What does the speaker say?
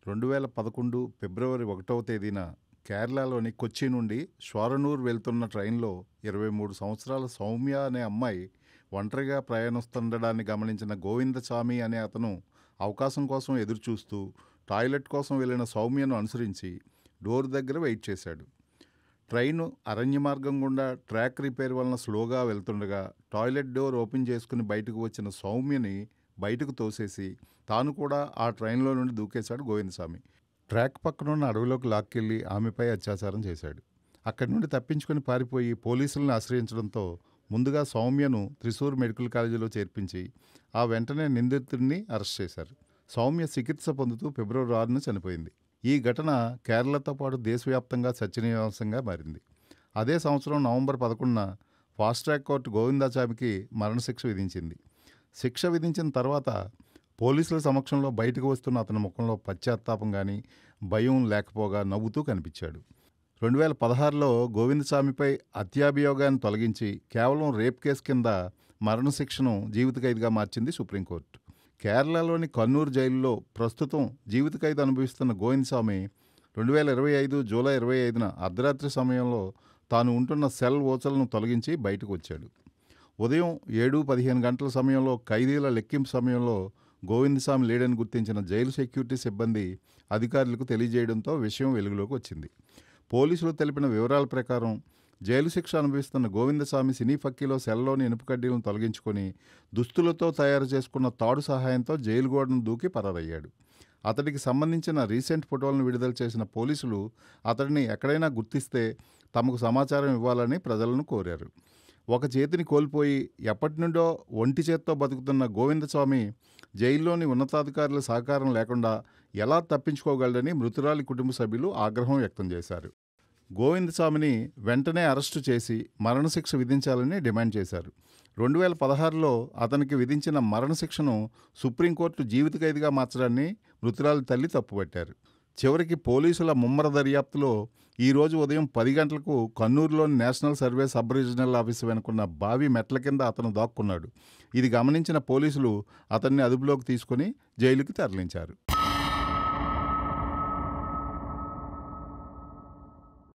2011 ఫిబ్రవరి 1వ తేదీన కేరళలోని కొచ్చి నుండి శ్వారనూర్ వెళ్తున్న ట్రైన్లో 23 సంవత్సరాల సౌమ్య అనే అమ్మాయి ఒంటరిగా ప్రయాణిస్తుండడాన్ని గమనించిన గోవిందచామి అనే అతను అవకాశం కోసం ఎదురుచూస్తూ టాయిలెట్ కోసం వెళ్ళిన సౌమ్యను అనుసరించి డోర్ దగ్గర వెయిట్ చేశాడు. ట్రైను అరణ్య మార్గం గుండా ట్రాక్ రిపేర్ వలన స్లోగా వెళ్తుండగా టాయిలెట్ డోర్ ఓపెన్ చేసుకుని బయటకు వచ్చిన సౌమ్యని బయటకు తోసేసి తాను కూడా ఆ ట్రైన్లో నుండి దూకేశాడు గోవిందస్వామి. ట్రాక్ పక్కనున్న అడవిలోకి లాక్కెళ్లి ఆమెపై అత్యాచారం చేశాడు. అక్కడి నుండి తప్పించుకొని పారిపోయి పోలీసులను ఆశ్రయించడంతో ముందుగా సౌమ్యను త్రిశూర్ మెడికల్ కాలేజీలో చేర్పించి ఆ వెంటనే నిందితుడిని అరెస్ట్ చేశారు. సౌమ్య చికిత్స పొందుతూ ఫిబ్రవరి 6న చనిపోయింది. ఈ ఘటన కేరళతో పాటు దేశవ్యాప్తంగా చర్చనీయాంశంగా మారింది. అదే సంవత్సరం నవంబర్ 11న ఫాస్ట్ ట్రాక్ కోర్టు గోవిందాచామికి మరణశిక్ష విధించింది. శిక్ష విధించిన తర్వాత పోలీసుల సమక్షంలో బయటకు వస్తున్న అతని ముఖంలో పశ్చాత్తాపం కానీ భయం లేకపోగా నవ్వుతూ కనిపించాడు. 2016లో గోవిందస్వామిపై హత్యాభియోగాన్ని తొలగించి కేవలం రేప్ కేసు కింద మరణశిక్షను జీవిత ఖైదుగా మార్చింది సుప్రీంకోర్టు. కేరళలోని కన్నూరు జైలులో ప్రస్తుతం జీవిత ఖైదు అనుభవిస్తున్న గోవిందస్వామి 2025 జూలై 25న అర్ధరాత్రి సమయంలో తాను ఉంటున్న సెల్ ఓచలను తొలగించి బయటకు వచ్చాడు. ఉదయం 7:15 గంటల సమయంలో ఖైదీల లెక్కింపు సమయంలో గోవిందస్వామి లేడని గుర్తించిన జైలు సెక్యూరిటీ సిబ్బంది అధికారులకు తెలియజేయడంతో విషయం వెలుగులోకి వచ్చింది. పోలీసులు తెలిపిన వివరాల ప్రకారం జైలు శిక్ష అనుభవిస్తున్న గోవిందస్వామి సినీ ఫక్కీలో సెల్లోని ఇనుప కడ్డీలను తొలగించుకొని దుస్తులతో తయారు చేసుకున్న తాడు సహాయంతో జైలు గోడను దూకి పరారయ్యాడు. అతడికి సంబంధించిన రీసెంట్ ఫోటోలను విడుదల చేసిన పోలీసులు అతడిని ఎక్కడైనా గుర్తిస్తే తమకు సమాచారం ఇవ్వాలని ప్రజలను కోరారు. ఒక చేతిని కోల్పోయి ఎప్పటి నుండో ఒంటి చేత్తో బతుకుతున్న గోవిందస్వామి జైల్లోని ఉన్నతాధికారుల సహకారం లేకుండా ఎలా తప్పించుకోగలడని మృతురాలి కుటుంబ సభ్యులు ఆగ్రహం వ్యక్తం చేశారు. గోవిందస్వామిని వెంటనే అరెస్టు చేసి మరణశిక్ష విధించాలని డిమాండ్ చేశారు. 2016లో అతనికి విధించిన మరణశిక్షను సుప్రీంకోర్టు జీవిత ఖైదుగా మార్చడాన్ని మృతురాలి తల్లి తప్పుపట్టారు. చివరికి పోలీసుల ముమ్మర దర్యాప్తులో ఈరోజు ఉదయం 10 గంటలకు కన్నూరులోని national survey sub regional office వెనుకున్న బావి మెట్ల కింద అతను దాక్కున్నాడు. ఇది గమనించిన పోలీసులు అతన్ని అదుపులోకి తీసుకుని జైలుకి తరలించారు.